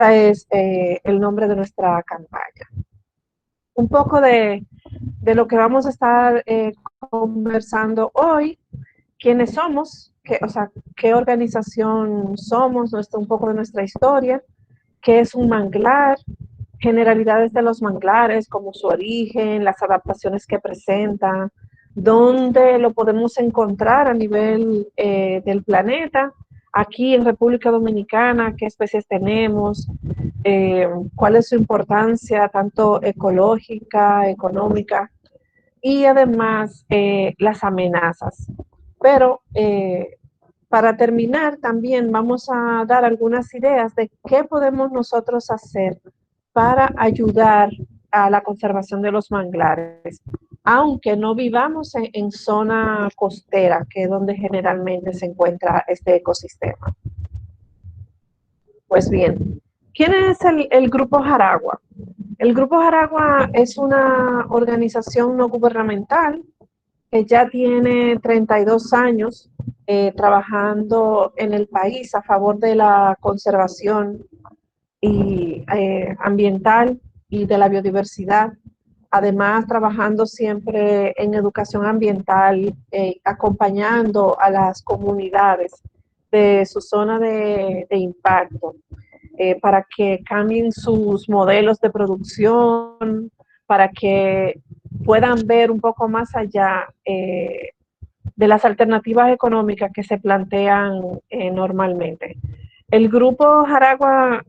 es el nombre de nuestra campaña. Un poco de lo que vamos a estar conversando hoy, quiénes somos, o sea, qué organización somos, un poco de nuestra historia, qué es un manglar, generalidades de los manglares, como su origen, las adaptaciones que presentan, dónde lo podemos encontrar a nivel del planeta, aquí en República Dominicana, qué especies tenemos, cuál es su importancia tanto ecológica, económica y además las amenazas. Pero para terminar, también vamos a dar algunas ideas de qué podemos nosotros hacer para ayudar a la conservación de los manglares, aunque no vivamos en zona costera, que es donde generalmente se encuentra este ecosistema. Pues bien, ¿quién es el Grupo Jaragua? El Grupo Jaragua es una organización no gubernamental que ya tiene 32 años trabajando en el país a favor de la conservación y ambiental y de la biodiversidad. Además, trabajando siempre en educación ambiental, acompañando a las comunidades de su zona de impacto para que cambien sus modelos de producción, para que puedan ver un poco más allá de las alternativas económicas que se plantean normalmente. El grupo Jaragua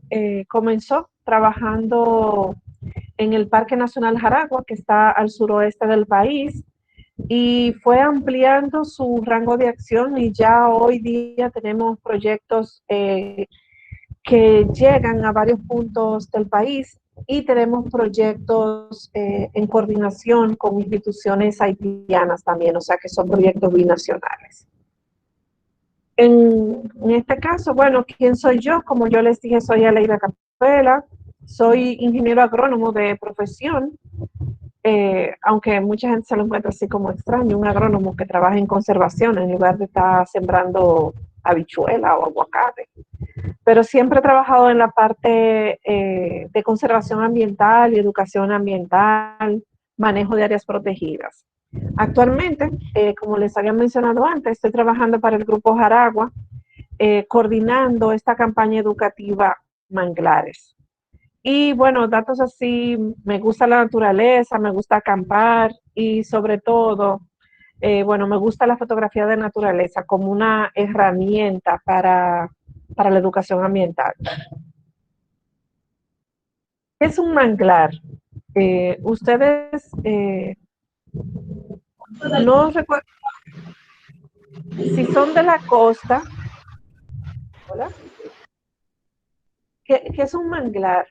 comenzó trabajando en el Parque Nacional Jaragua, que está al suroeste del país, y fue ampliando su rango de acción y ya hoy día tenemos proyectos que llegan a varios puntos del país y tenemos proyectos en coordinación con instituciones haitianas también, o sea que son proyectos binacionales. En este caso, bueno, ¿quién soy yo? Como yo les dije, soy Aleida Capela, soy ingeniero agrónomo de profesión, aunque mucha gente se lo encuentra así como extraño, un agrónomo que trabaja en conservación en lugar de estar sembrando habichuela o aguacate. Pero siempre he trabajado en la parte de conservación ambiental y educación ambiental, manejo de áreas protegidas. Actualmente, como les había mencionado antes, estoy trabajando para el Grupo Jaragua, coordinando esta campaña educativa Manglares. Y bueno, datos así, me gusta la naturaleza, me gusta acampar y sobre todo, bueno, me gusta la fotografía de naturaleza como una herramienta para la educación ambiental. ¿Qué es un manglar? Ustedes no recuerdo si son de la costa. ¿Hola? ¿Qué es un manglar?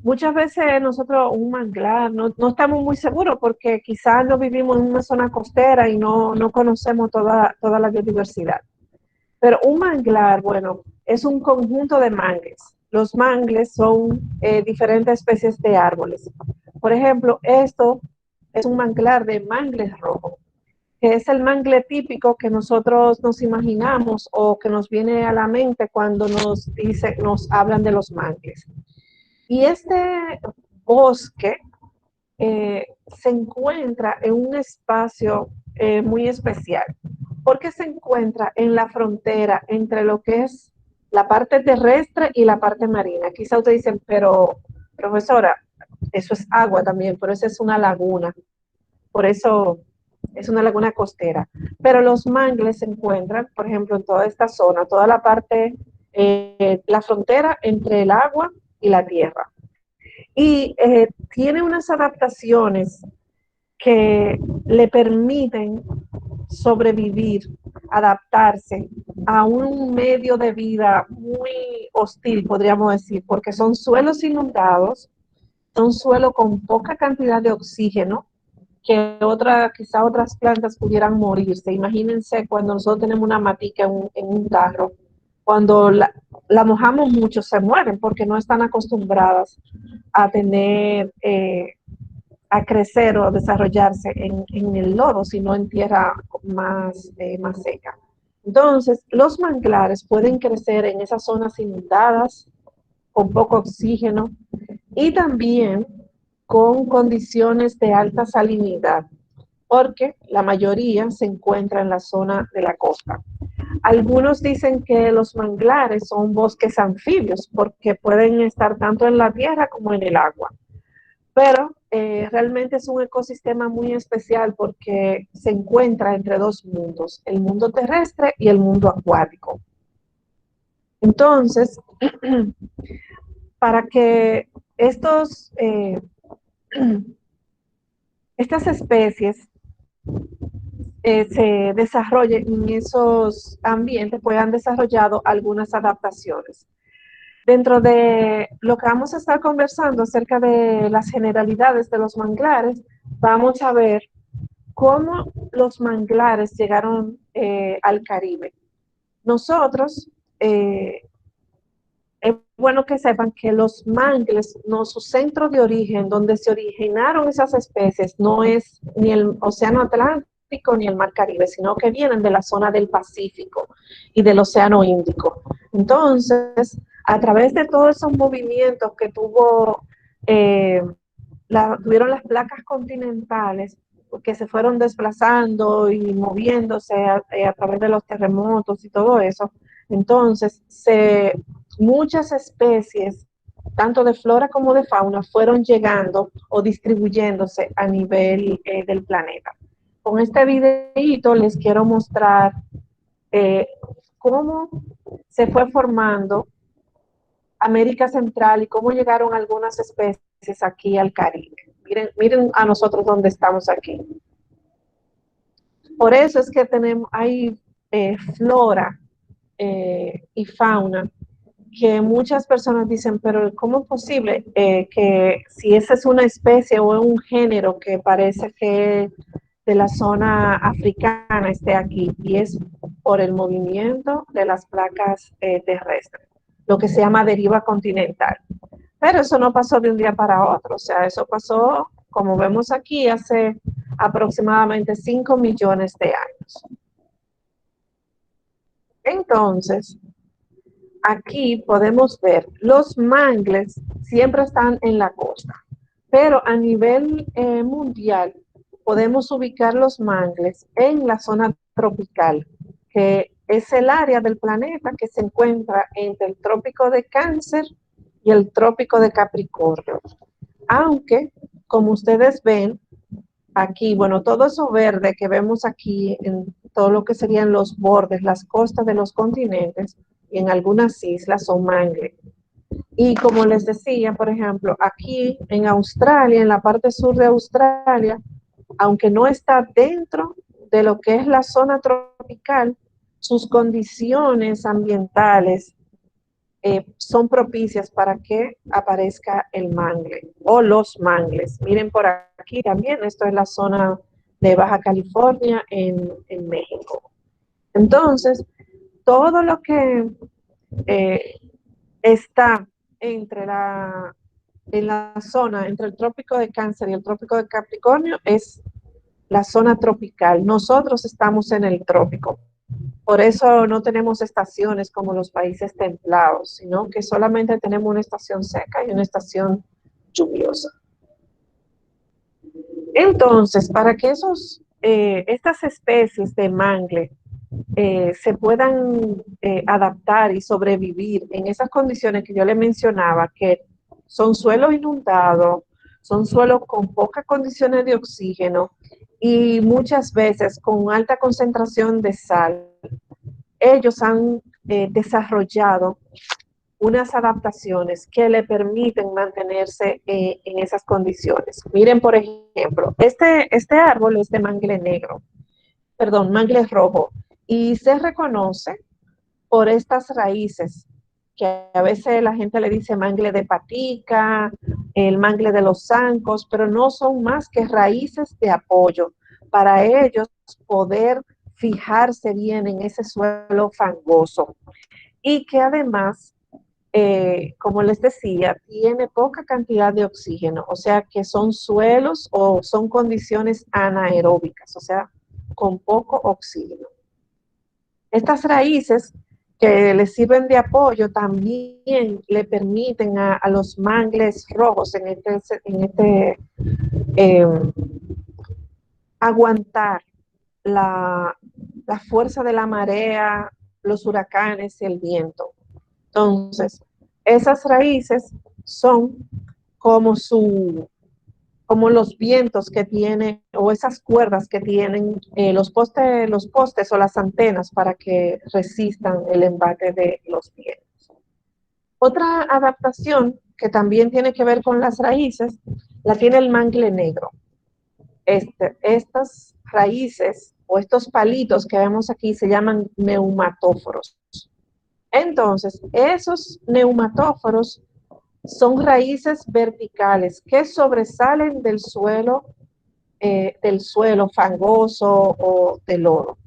Muchas veces nosotros un manglar no estamos muy seguros porque quizás no vivimos en una zona costera y no conocemos toda la biodiversidad. Pero un manglar, bueno, es un conjunto de mangles. Los mangles son diferentes especies de árboles. Por ejemplo, esto es un manglar de mangles rojo, que es el mangle típico que nosotros nos imaginamos o que nos viene a la mente cuando nos hablan de los mangles. Y este bosque se encuentra en un espacio muy especial, porque se encuentra en la frontera entre lo que es la parte terrestre y la parte marina. Quizá ustedes dicen, pero profesora, eso es agua también, pero eso es una laguna, por eso es una laguna costera. Pero los mangles se encuentran, por ejemplo, en toda esta zona, toda la parte, la frontera entre el agua y la tierra. Y tiene unas adaptaciones que le permiten sobrevivir, adaptarse a un medio de vida muy hostil, podríamos decir, porque son suelos inundados, son suelos con poca cantidad de oxígeno, que quizá otras plantas pudieran morirse. Imagínense cuando nosotros tenemos una matica en un tarro, cuando la mojamos mucho se mueren porque no están acostumbradas a tener a crecer o a desarrollarse en el lodo, sino en tierra más seca. Entonces, los manglares pueden crecer en esas zonas inundadas, con poco oxígeno y también con condiciones de alta salinidad, porque la mayoría se encuentra en la zona de la costa. Algunos dicen que los manglares son bosques anfibios porque pueden estar tanto en la tierra como en el agua, pero realmente es un ecosistema muy especial porque se encuentra entre dos mundos, el mundo terrestre y el mundo acuático. Entonces, para que estas especies se desarrollen en esos ambientes, pues han desarrollado algunas adaptaciones. Dentro de lo que vamos a estar conversando acerca de las generalidades de los manglares, vamos a ver cómo los manglares llegaron al Caribe. Nosotros, es bueno que sepan que los mangles, no, su centro de origen, donde se originaron esas especies, no es ni el Océano Atlántico ni el Mar Caribe, sino que vienen de la zona del Pacífico y del Océano Índico. Entonces, a través de todos esos movimientos que tuvieron las placas continentales, que se fueron desplazando y moviéndose a través de los terremotos y todo eso, entonces muchas especies, tanto de flora como de fauna, fueron llegando o distribuyéndose a nivel del planeta. Con este videito les quiero mostrar cómo se fue formando América Central y cómo llegaron algunas especies aquí al Caribe. Miren a nosotros dónde estamos aquí. Por eso es que hay flora y fauna que muchas personas dicen, pero ¿cómo es posible que si esa es una especie o un género que parece que de la zona africana esté aquí? Y es por el movimiento de las placas terrestres, lo que se llama deriva continental. Pero eso no pasó de un día para otro, o sea, eso pasó, como vemos aquí, hace aproximadamente 5 millones de años. Entonces, aquí podemos ver, los mangles siempre están en la costa, pero a nivel mundial podemos ubicar los mangles en la zona tropical, que es el área del planeta que se encuentra entre el trópico de Cáncer y el trópico de Capricornio. Aunque, como ustedes ven, aquí, bueno, todo eso verde que vemos aquí en todo lo que serían los bordes, las costas de los continentes y en algunas islas son mangle. Y como les decía, por ejemplo, aquí en Australia, en la parte sur de Australia, aunque no está dentro de lo que es la zona tropical, sus condiciones ambientales son propicias para que aparezca el mangle o los mangles. Miren por aquí también, esto es la zona de Baja California en México. Entonces, todo lo que está en la zona entre el trópico de Cáncer y el trópico de Capricornio es la zona tropical. Nosotros estamos en el trópico. Por eso no tenemos estaciones como los países templados, sino que solamente tenemos una estación seca y una estación lluviosa. Entonces, para que estas especies de mangle se puedan adaptar y sobrevivir en esas condiciones que yo le mencionaba, que son suelos inundados, son suelos con pocas condiciones de oxígeno y muchas veces con alta concentración de sal, ellos han desarrollado unas adaptaciones que le permiten mantenerse en esas condiciones. Miren, por ejemplo, este árbol es de mangle negro, perdón, mangle rojo, y se reconoce por estas raíces, que a veces la gente le dice mangle de patica, el mangle de los zancos, pero no son más que raíces de apoyo para ellos poder fijarse bien en ese suelo fangoso y que además, como les decía, tiene poca cantidad de oxígeno, o sea que son suelos o son condiciones anaeróbicas, o sea, con poco oxígeno. Estas raíces que le sirven de apoyo, también le permiten a los mangles rojos eh, aguantar la, la fuerza de la marea, los huracanes y el viento. Entonces, esas raíces son como como los vientos que tiene o esas cuerdas que tienen los postes o las antenas para que resistan el embate de los vientos. Otra adaptación que también tiene que ver con las raíces la tiene el mangle negro. Estas raíces o estos palitos que vemos aquí se llaman neumatóforos. Entonces, esos neumatóforos son raíces verticales que sobresalen del suelo fangoso o del lodo.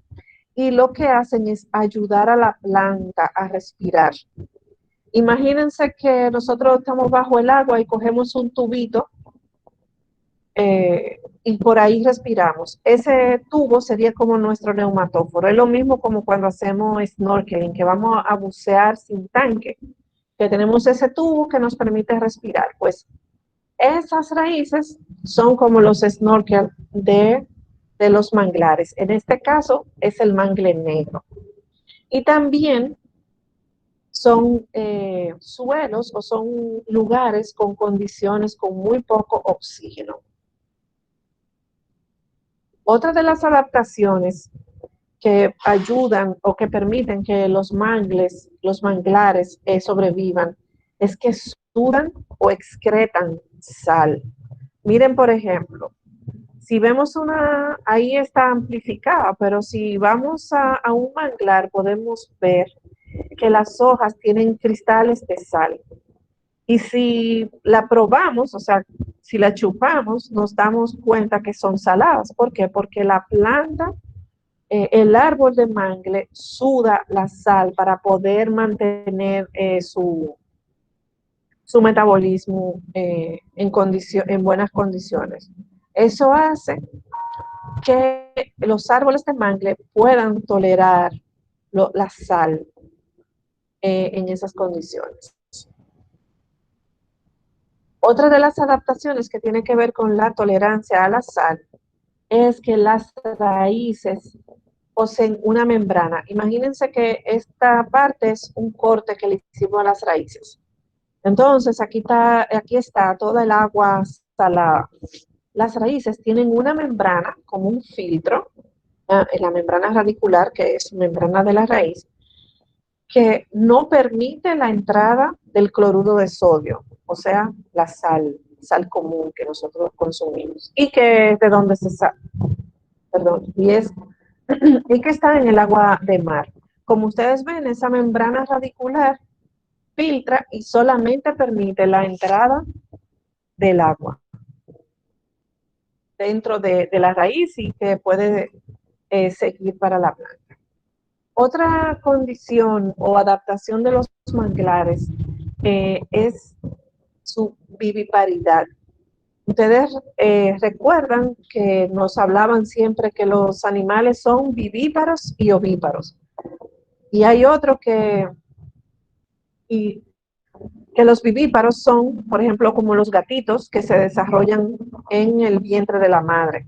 Y lo que hacen es ayudar a la planta a respirar. Imagínense que nosotros estamos bajo el agua y cogemos un tubito y por ahí respiramos. Ese tubo sería como nuestro neumatóforo. Es lo mismo como cuando hacemos snorkeling, que vamos a bucear sin tanque, que tenemos ese tubo que nos permite respirar. Pues esas raíces son como los snorkel de los manglares. En este caso es el mangle negro. Y también son suelos o son lugares con condiciones con muy poco oxígeno. Otra de las adaptaciones que ayudan o que permiten que los manglares sobrevivan, es que sudan o excretan sal. Miren, por ejemplo, si vemos ahí está amplificada, pero si vamos a un manglar, podemos ver que las hojas tienen cristales de sal. Y si la probamos, o sea, si la chupamos, nos damos cuenta que son saladas. ¿Por qué? Porque la planta, el árbol de mangle suda la sal para poder mantener su metabolismo en buenas condiciones. Eso hace que los árboles de mangle puedan tolerar la sal en esas condiciones. Otra de las adaptaciones que tiene que ver con la tolerancia a la sal es que las raíces poseen una membrana. Imagínense que esta parte es un corte que le hicimos a las raíces. Entonces, aquí está toda el agua salada. Las raíces tienen una membrana como un filtro, la membrana radicular, que es membrana de la raíz, que no permite la entrada del cloruro de sodio, o sea, la sal común que nosotros consumimos y que de donde se sale, perdón, y que está en el agua de mar. Como ustedes ven, esa membrana radicular filtra y solamente permite la entrada del agua dentro de la raíz y que puede seguir para la planta. Otra condición o adaptación de los manglares es su viviparidad. Ustedes recuerdan que nos hablaban siempre que los animales son vivíparos y ovíparos. Y hay otro que los vivíparos son, por ejemplo, como los gatitos que se desarrollan en el vientre de la madre.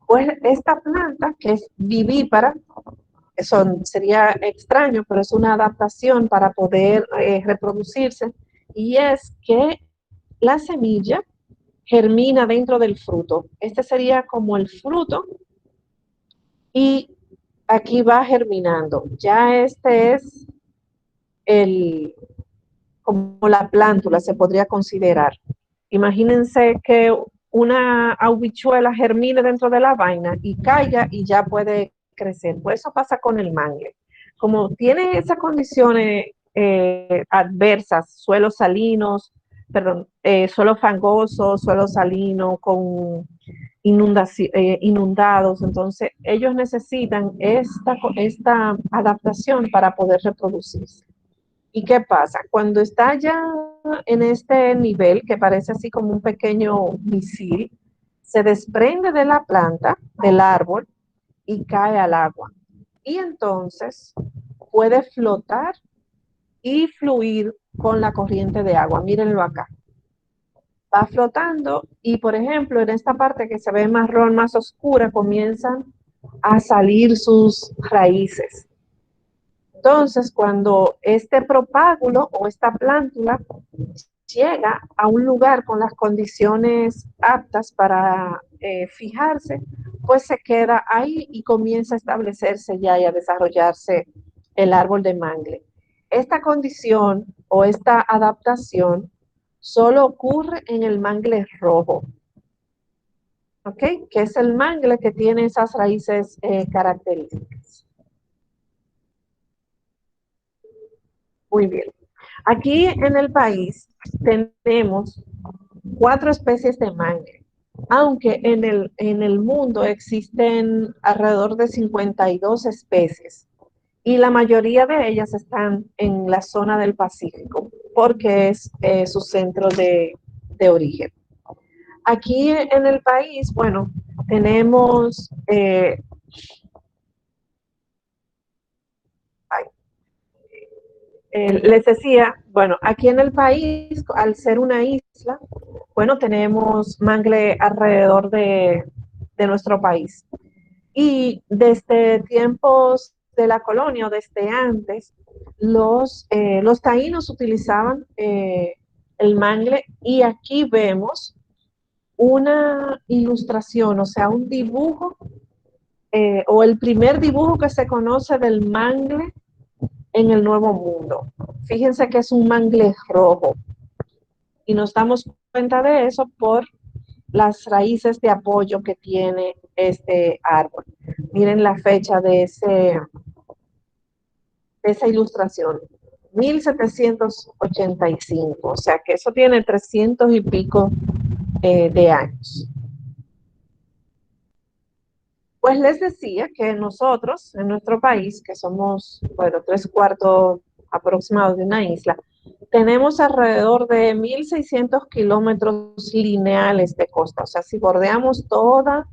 Pues esta planta, que es vivípara, eso sería extraño, pero es una adaptación para poder reproducirse, y es que la semilla germina dentro del fruto. Este sería como el fruto y aquí va germinando. Ya este es el, como la plántula se podría considerar. Imagínense que una habichuela germine dentro de la vaina y caiga y ya puede crecer. Pues eso pasa con el mangle. Como tiene esas condiciones adversas, suelos salinos, perdón, suelo fangoso, suelo salino, con inundados, entonces ellos necesitan esta adaptación para poder reproducirse. ¿Y qué pasa? Cuando está ya en este nivel, que parece así como un pequeño misil, se desprende de la planta, del árbol, y cae al agua. Y entonces puede flotar y fluir con la corriente de agua. Mírenlo acá. Va flotando y, por ejemplo, en esta parte que se ve marrón más oscura, comienzan a salir sus raíces. Entonces, cuando este propágulo o esta plántula llega a un lugar con las condiciones aptas para fijarse, pues se queda ahí y comienza a establecerse ya y a desarrollarse el árbol de mangle. Esta condición o esta adaptación solo ocurre en el mangle rojo, ¿ok? Que es el mangle que tiene esas raíces características. Muy bien. Aquí en el país tenemos 4 especies de mangle, aunque en el mundo existen alrededor de 52 especies y la mayoría de ellas están en la zona del Pacífico porque es su centro de origen. Aquí en el país, bueno, tenemos les decía, bueno, aquí en el país, al ser una isla, bueno, tenemos mangle alrededor de nuestro país. Y desde tiempos de la colonia o desde antes, los taínos utilizaban el mangle y aquí vemos una ilustración, o sea, un dibujo o el primer dibujo que se conoce del mangle en el Nuevo Mundo. Fíjense que es un mangle rojo y nos damos cuenta de eso por las raíces de apoyo que tiene este árbol. Miren la fecha de esa ilustración, 1785, o sea que eso tiene 300 y pico de años. Pues les decía que nosotros, en nuestro país, que somos, bueno, 3/4 aproximados de una isla, tenemos alrededor de 1.600 kilómetros lineales de costa. O sea, si bordeamos toda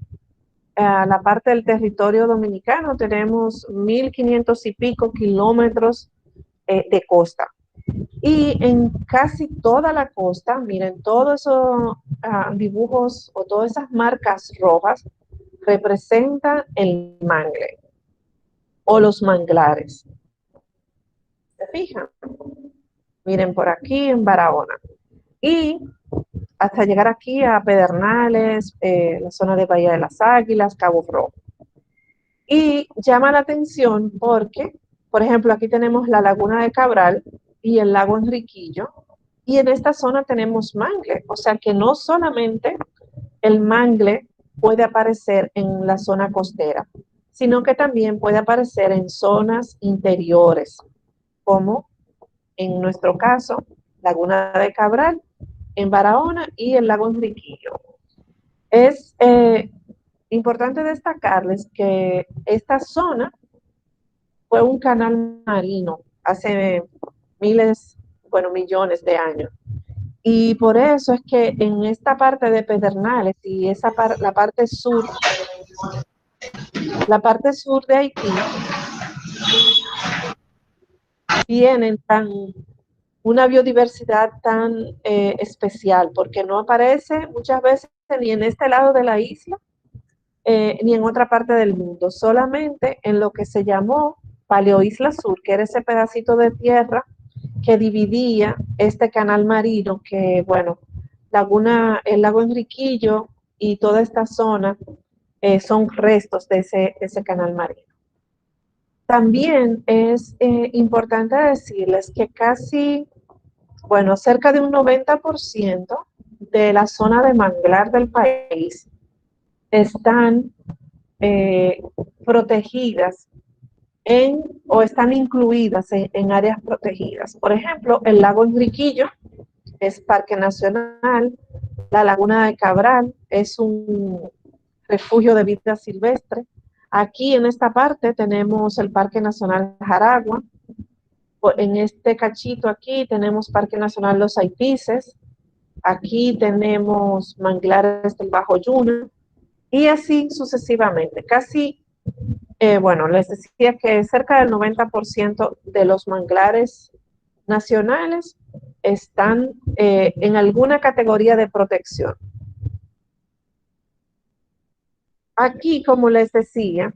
la parte del territorio dominicano, tenemos 1.500 y pico kilómetros de costa. Y en casi toda la costa, miren, todos esos dibujos o todas esas marcas rojas representan el mangle o los manglares. ¿Se fijan? Miren por aquí en Barahona. Y hasta llegar aquí a Pedernales, la zona de Bahía de las Águilas, Cabo Rojo. Y llama la atención porque, por ejemplo, aquí tenemos la Laguna de Cabral y el lago Enriquillo, y en esta zona tenemos mangle, o sea que no solamente el mangle puede aparecer en la zona costera, sino que también puede aparecer en zonas interiores, como en nuestro caso, Laguna de Cabral, en Barahona y el lago Enriquillo. Es importante destacarles que esta zona fue un canal marino hace miles, bueno, millones de años. Y por eso es que en esta parte de Pedernales y la parte sur de Haití, tienen una biodiversidad tan especial, porque no aparece muchas veces ni en este lado de la isla, ni en otra parte del mundo, solamente en lo que se llamó Paleoisla Sur, que era ese pedacito de tierra que dividía este canal marino, que bueno, el lago Enriquillo y toda esta zona son restos de ese canal marino. También es importante decirles que casi, bueno, cerca de un 90% de la zona de manglar del país están eh, protegidas o están incluidas en áreas protegidas. Por ejemplo, el lago Enriquillo es parque nacional, la Laguna de Cabral es un refugio de vida silvestre. Aquí en esta parte tenemos el Parque Nacional Jaragua. En este cachito aquí tenemos Parque Nacional Los Aitices. Aquí tenemos manglares del Bajo Yuna y así sucesivamente. Casi Bueno, les decía que cerca del 90% de los manglares nacionales están en alguna categoría de protección. Aquí, como les decía,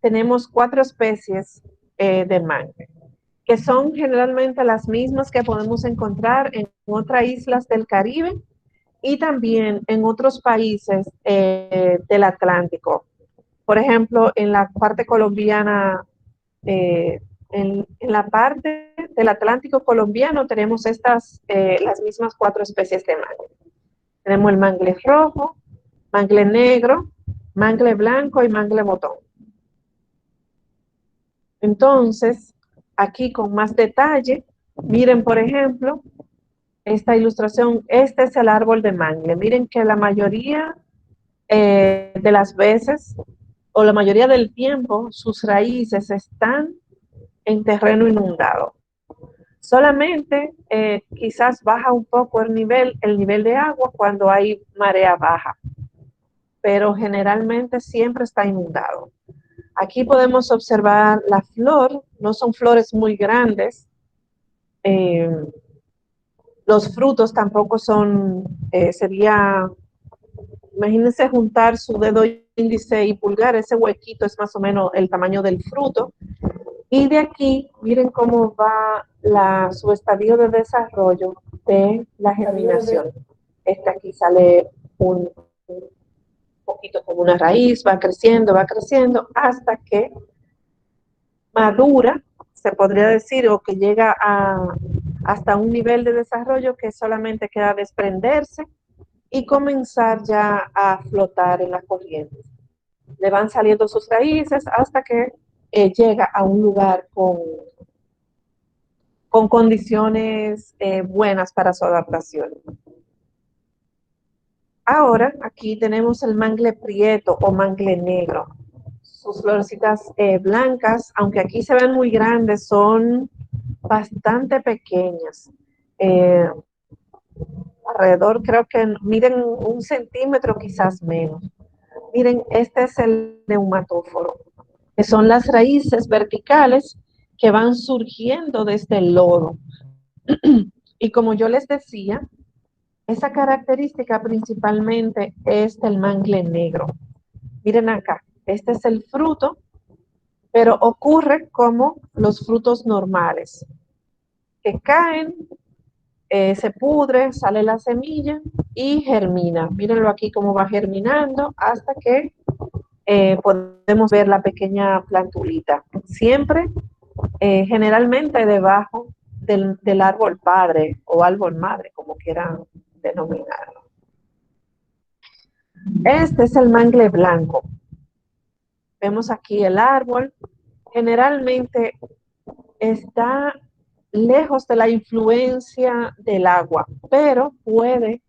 tenemos 4 especies de mangle, que son generalmente las mismas que podemos encontrar en otras islas del Caribe y también en otros países del Atlántico. Por ejemplo, en la parte colombiana, en la parte del Atlántico colombiano tenemos las mismas 4 especies de mangle. Tenemos el mangle rojo, mangle negro, mangle blanco y mangle botón. Entonces, aquí con más detalle, miren, por ejemplo, esta ilustración. Este es el árbol de mangle. Miren que la mayoría de las veces, o la mayoría del tiempo, sus raíces están en terreno inundado. Solamente quizás baja un poco el nivel de agua cuando hay marea baja, pero generalmente siempre está inundado. Aquí podemos observar la flor, no son flores muy grandes, eh, los frutos tampoco son, imagínense juntar su dedo índice y pulgar, ese huequito es más o menos el tamaño del fruto. Y de aquí, miren cómo va su estadio de desarrollo de la germinación. Aquí sale un poquito como una raíz, va creciendo, hasta que madura, se podría decir, o que llega hasta un nivel de desarrollo que solamente queda desprenderse y comenzar ya a flotar en la corriente. Le van saliendo sus raíces hasta que llega a un lugar con condiciones buenas para su adaptación. Ahora, aquí tenemos el mangle prieto o mangle negro. Sus florecitas blancas, aunque aquí se ven muy grandes, son bastante pequeñas. Alrededor creo que miden 1 centímetro, quizás menos. Miren, este es el neumatóforo, que son las raíces verticales que van surgiendo desde el lodo. Y como yo les decía, esa característica principalmente es del mangle negro. Miren acá, este es el fruto, pero ocurre como los frutos normales, que caen, se pudre, sale la semilla y germina. Mírenlo aquí cómo va germinando hasta que podemos ver la pequeña plantulita. Siempre, generalmente debajo del árbol padre o árbol madre, como quieran denominarlo. Este es el mangle blanco. Vemos aquí el árbol. Generalmente está lejos de la influencia del agua, pero puede,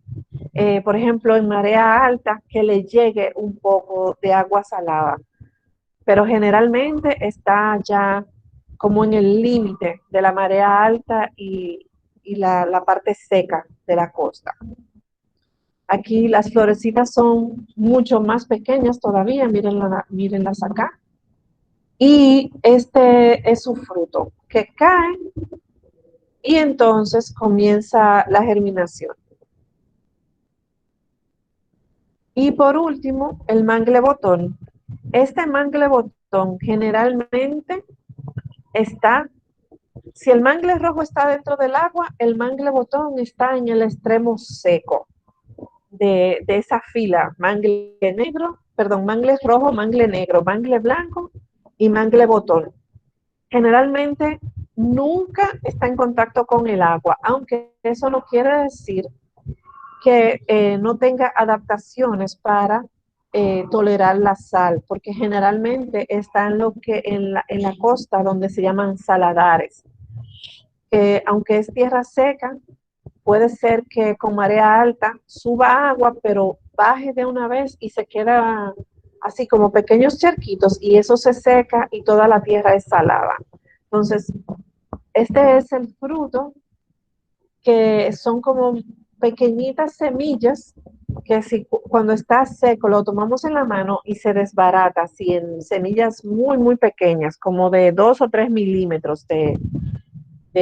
por ejemplo, en marea alta, que le llegue un poco de agua salada. Pero generalmente está ya como en el límite de la marea alta y la parte seca de la costa. Aquí las florecitas son mucho más pequeñas todavía, mírenlas acá. Y este es su fruto, que cae y entonces comienza la germinación. Y por último, el mangle botón. Este mangle botón generalmente está, si el mangle rojo está dentro del agua, el mangle botón está en el extremo seco de esa fila, mangle negro, perdón, mangle rojo, mangle negro, mangle blanco y mangle botón. Generalmente nunca está en contacto con el agua, aunque eso no quiere decir que no tenga adaptaciones para tolerar la sal, porque generalmente está en la costa donde se llaman saladares. Aunque es tierra seca, puede ser que con marea alta suba agua, pero baje de una vez y se queda así como pequeños charquitos y eso se seca y toda la tierra es salada. Entonces, este es el fruto, que son como pequeñitas semillas que si cuando está seco lo tomamos en la mano y se desbarata así en semillas muy, muy pequeñas, como de 2 o 3 milímetros de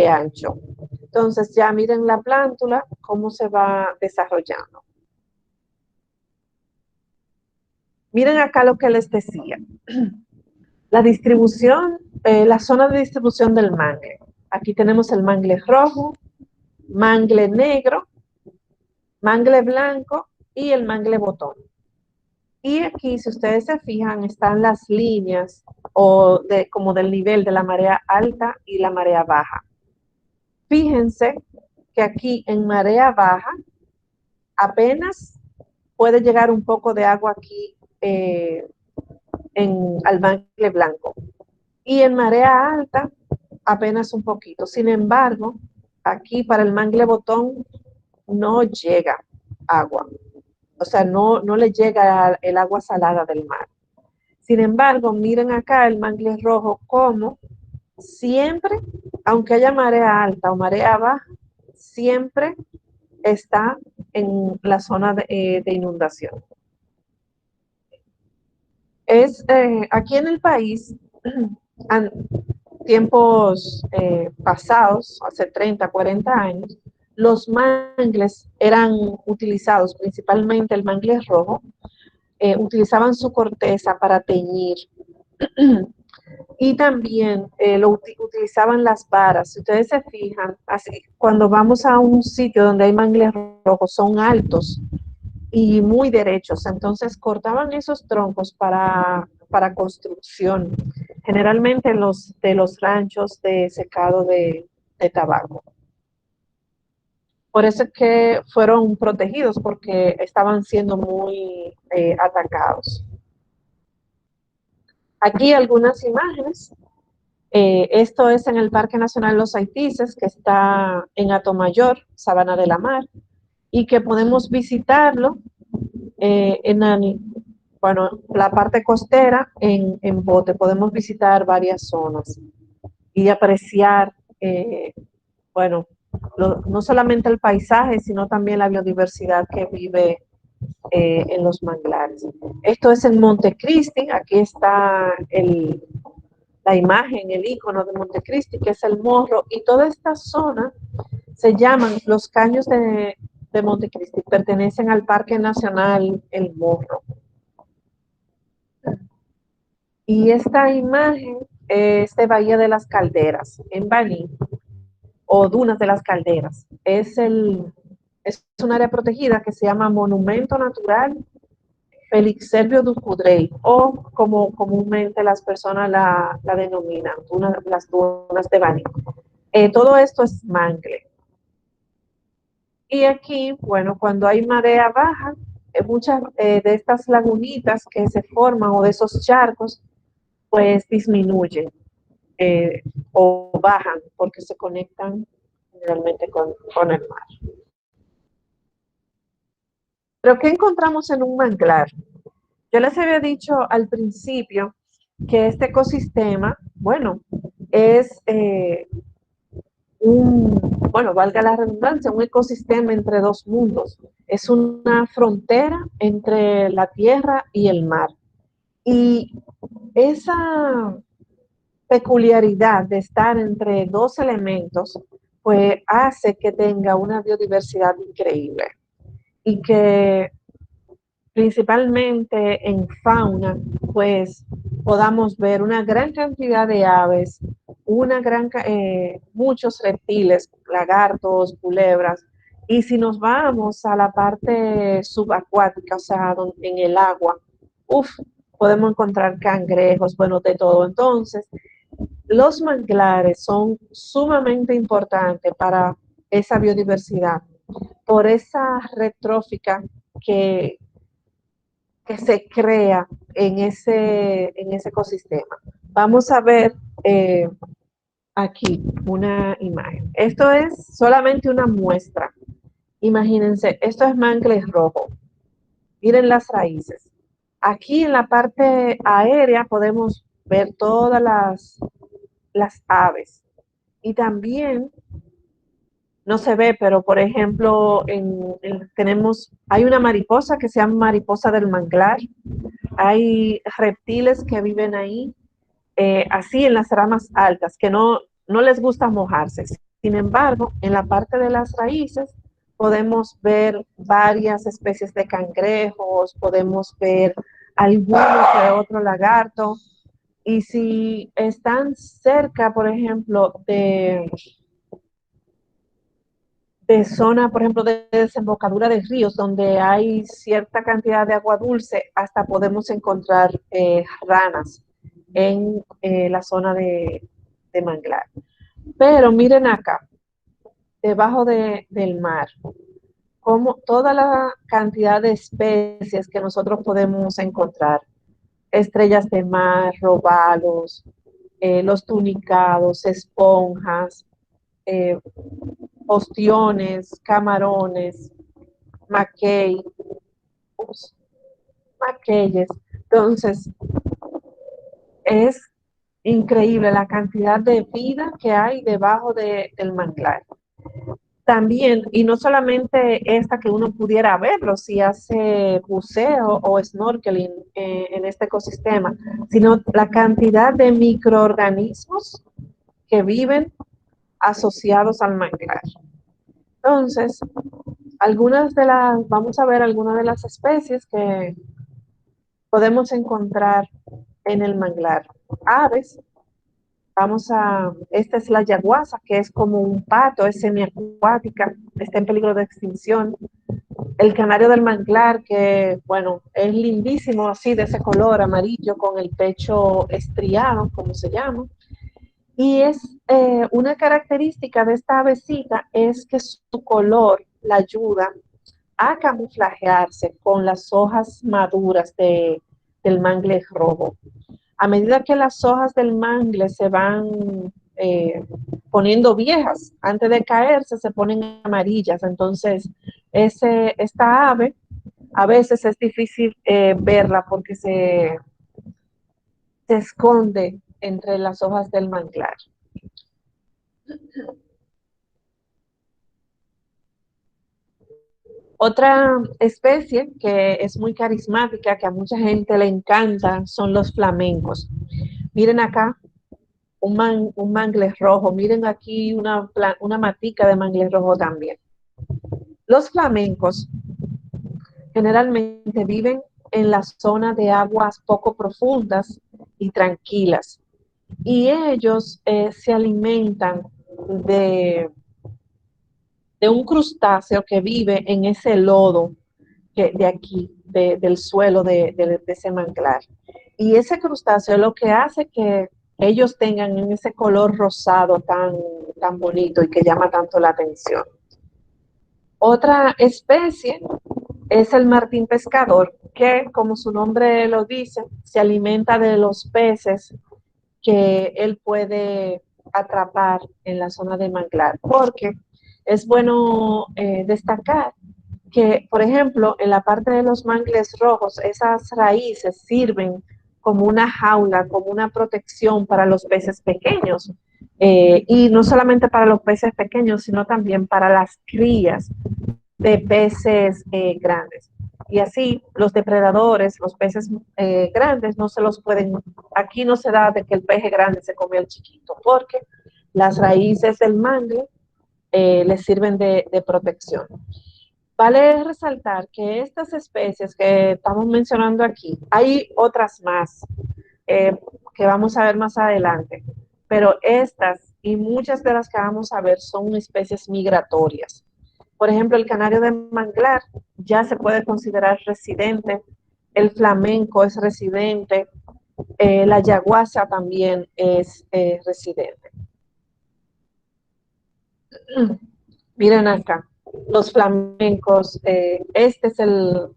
ancho. Entonces ya miren la plántula, cómo se va desarrollando. Miren acá lo que les decía. La distribución, la zona de distribución del mangle. Aquí tenemos el mangle rojo, mangle negro, mangle blanco y el mangle botón. Y aquí, si ustedes se fijan, están las líneas como del nivel de la marea alta y la marea baja. Fíjense que aquí en marea baja apenas puede llegar un poco de agua aquí al mangle blanco. Y en marea alta apenas un poquito. Sin embargo, aquí para el mangle botón no llega agua. O sea, no le llega el agua salada del mar. Sin embargo, miren acá el mangle rojo como siempre, aunque haya marea alta o marea baja, siempre está en la zona de inundación. Aquí en el país, tiempos pasados, hace 30, 40 años, los mangles eran utilizados, principalmente el mangle rojo, utilizaban su corteza para teñir y también utilizaban las varas. Si ustedes se fijan, así, cuando vamos a un sitio donde hay mangles rojos, son altos y muy derechos, entonces cortaban esos troncos para construcción, generalmente de los ranchos de secado de tabaco. Por eso es que fueron protegidos, porque estaban siendo muy atacados. Aquí algunas imágenes. Esto es en el Parque Nacional Los Haitises, que está en Atomayor, Sabana de la Mar, y que podemos visitarlo bueno, la parte costera en bote. Podemos visitar varias zonas y apreciar, bueno, no solamente el paisaje, sino también la biodiversidad que vive en los manglares. Esto es en Montecristi. Aquí está la imagen, el icono de Montecristi, que es el morro, y toda esta zona se llaman los caños de Montecristi, pertenecen al Parque Nacional El Morro. Y esta imagen es de Bahía de las Calderas, en Baní, o Dunas de las Calderas. Es un área protegida que se llama Monumento Natural Félix Servio Ducudrey, o como comúnmente las personas la denominan, las dunas de Baní. Todo esto es mangle. Y aquí, bueno, cuando hay marea baja, muchas de estas lagunitas que se forman o de esos charcos, pues disminuyen o bajan porque se conectan realmente con el mar. Pero ¿qué encontramos en un manglar? Yo les había dicho al principio que este ecosistema, bueno, es bueno, valga la redundancia, un ecosistema entre dos mundos. Es una frontera entre la tierra y el mar. Y esa peculiaridad de estar entre dos elementos, pues hace que tenga una biodiversidad increíble y que principalmente en fauna, pues podamos ver una gran cantidad de aves, muchos reptiles, lagartos, culebras, y si nos vamos a la parte subacuática, o sea, en el agua, podemos encontrar cangrejos, bueno, de todo. Entonces, los manglares son sumamente importantes para esa biodiversidad, por esa red trófica que, que se crea en ese ecosistema. Vamos a ver aquí una imagen. Esto es solamente una muestra. Imagínense, esto es mangle rojo. Miren las raíces. Aquí en la parte aérea podemos ver todas las aves. Y también no se ve, pero por ejemplo, hay una mariposa que se llama mariposa del manglar, hay reptiles que viven ahí, así en las ramas altas, que no les gusta mojarse. Sin embargo, en la parte de las raíces podemos ver varias especies de cangrejos, podemos ver algunos que otro lagarto, y si están cerca, por ejemplo, de zona, por ejemplo, de desembocadura de ríos, donde hay cierta cantidad de agua dulce, hasta podemos encontrar ranas en la zona de manglar. Pero miren acá, debajo del mar, como toda la cantidad de especies que nosotros podemos encontrar, estrellas de mar, robalos, los tunicados, esponjas, eh, ostiones, camarones, maquey, maqueyes. Entonces, es increíble la cantidad de vida que hay debajo del manglar. También, y no solamente esta que uno pudiera verlo si hace buceo o snorkeling en este ecosistema, sino la cantidad de microorganismos que viven asociados al manglar. Entonces, vamos a ver algunas de las especies que podemos encontrar en el manglar. Aves, esta es la yaguasa, que es como un pato, es semiacuática, está en peligro de extinción. El canario del manglar, que bueno, es lindísimo, así de ese color amarillo con el pecho estriado, como se llama. Y es una característica de esta avecita es que su color la ayuda a camuflajearse con las hojas maduras del mangle rojo. A medida que las hojas del mangle se van poniendo viejas, antes de caerse se ponen amarillas. Entonces, esta ave a veces es difícil verla porque se esconde entre las hojas del manglar. Otra especie que es muy carismática, que a mucha gente le encanta, son los flamencos. Miren acá un mangle rojo, miren aquí una matica de mangle rojo también. Los flamencos generalmente viven en la zona de aguas poco profundas y tranquilas. Y ellos se alimentan de, de un crustáceo que vive en ese lodo de aquí, del suelo de ese manglar. Y ese crustáceo es lo que hace que ellos tengan ese color rosado tan bonito y que llama tanto la atención. Otra especie es el martín pescador, que como su nombre lo dice, se alimenta de los peces que él puede atrapar en la zona de manglar, porque es bueno destacar que, por ejemplo, en la parte de los mangles rojos, esas raíces sirven como una jaula, como una protección para los peces pequeños. Y no solamente para los peces pequeños, sino también para las crías de peces grandes. Y así los depredadores, los peces grandes, no se los pueden, aquí no se da de que el peje grande se come al chiquito, porque las raíces del mangle les sirven de protección. Vale resaltar que estas especies que estamos mencionando aquí, hay otras más eh, que vamos a ver más adelante, pero estas y muchas de las que vamos a ver son especies migratorias. Por ejemplo, el canario de manglar ya se puede considerar residente, el flamenco es residente, la yaguasa también es residente. Miren acá, los flamencos, este es el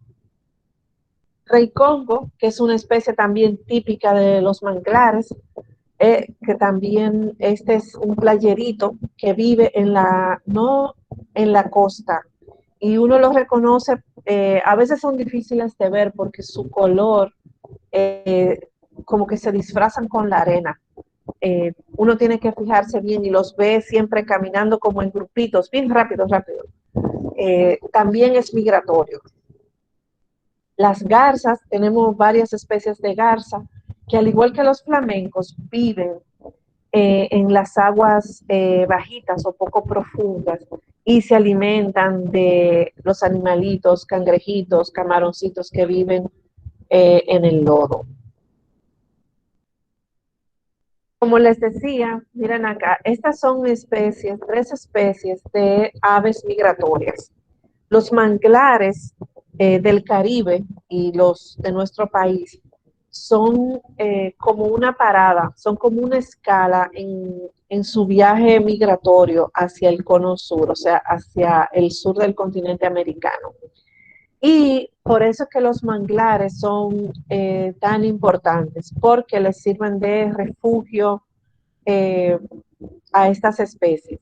rey Congo, que es una especie también típica de los manglares, que también este es un playerito que vive no en la costa, y uno lo reconoce, a veces son difíciles de ver porque su color como que se disfrazan con la arena, uno tiene que fijarse bien y los ve siempre caminando como en grupitos, bien rápido, rápido. También es migratorio. Las garzas, tenemos varias especies de garza que al igual que los flamencos viven en las aguas bajitas o poco profundas y se alimentan de los animalitos, cangrejitos, camaroncitos que viven en el lodo. Como les decía, miren acá, estas son especies, 3 especies de aves migratorias. Los manglares del Caribe y los de nuestro país son como una parada, son como una escala en su viaje migratorio hacia el cono sur, o sea, hacia el sur del continente americano. Y por eso es que los manglares son tan importantes, porque les sirven de refugio eh, a estas especies.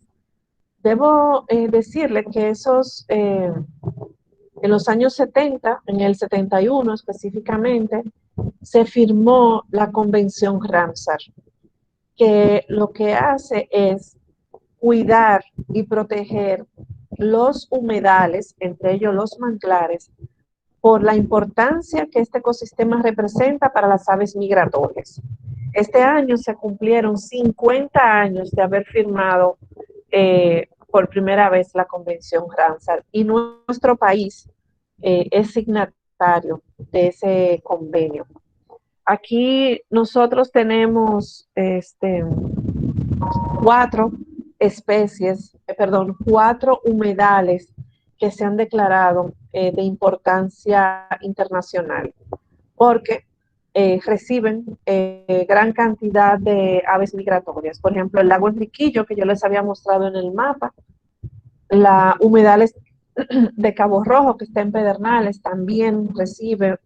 Debo decirle que en los años 70, en el 71 específicamente, se firmó la Convención Ramsar, que lo que hace es cuidar y proteger los humedales, entre ellos los manglares, por la importancia que este ecosistema representa para las aves migratorias. Este año se cumplieron 50 años de haber firmado por primera vez la Convención Ramsar y nuestro país es signatario de ese convenio. Aquí nosotros tenemos 4 humedales que se han declarado de importancia internacional, porque reciben gran cantidad de aves migratorias. Por ejemplo, el lago Enriquillo, que yo les había mostrado en el mapa, la humedales de Cabo Rojo, que está en Pedernales, también recibe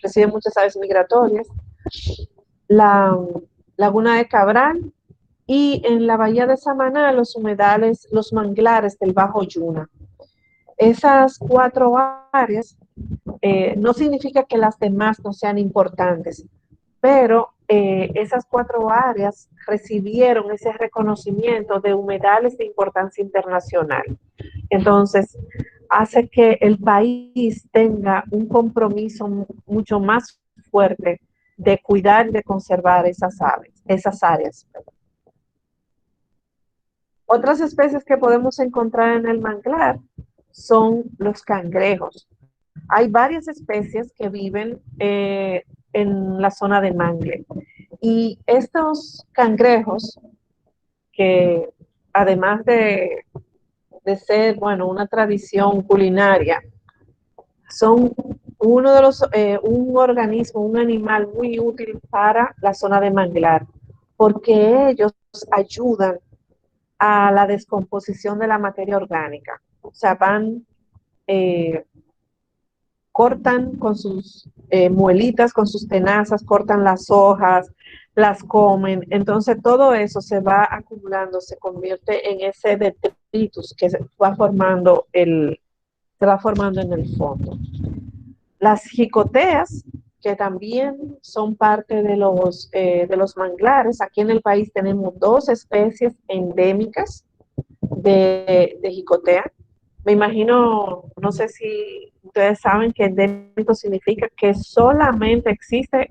recibe muchas aves migratorias. La Laguna de Cabral y en la bahía de Samaná los humedales, los manglares del Bajo Yuna. Esas 4 áreas no significa que las demás no sean importantes, pero esas 4 áreas recibieron ese reconocimiento de humedales de importancia internacional. Entonces, hace que el país tenga un compromiso mucho más fuerte de cuidar y de conservar esas áreas. Otras especies que podemos encontrar en el manglar son los cangrejos. Hay varias especies que viven en la zona de mangle. Y estos cangrejos, que además de ser, bueno, una tradición culinaria, son un organismo, un animal muy útil para la zona de manglar, porque ellos ayudan a la descomposición de la materia orgánica. O sea, cortan con sus muelitas, con sus tenazas, cortan las hojas, las comen. Entonces todo eso se va acumulando, se convierte en ese detritus que se va formando en el fondo. Las jicoteas, que también son parte de los manglares. Aquí en el país tenemos 2 especies endémicas de jicotea. Me imagino, no sé si ustedes saben que endémico significa que solamente existe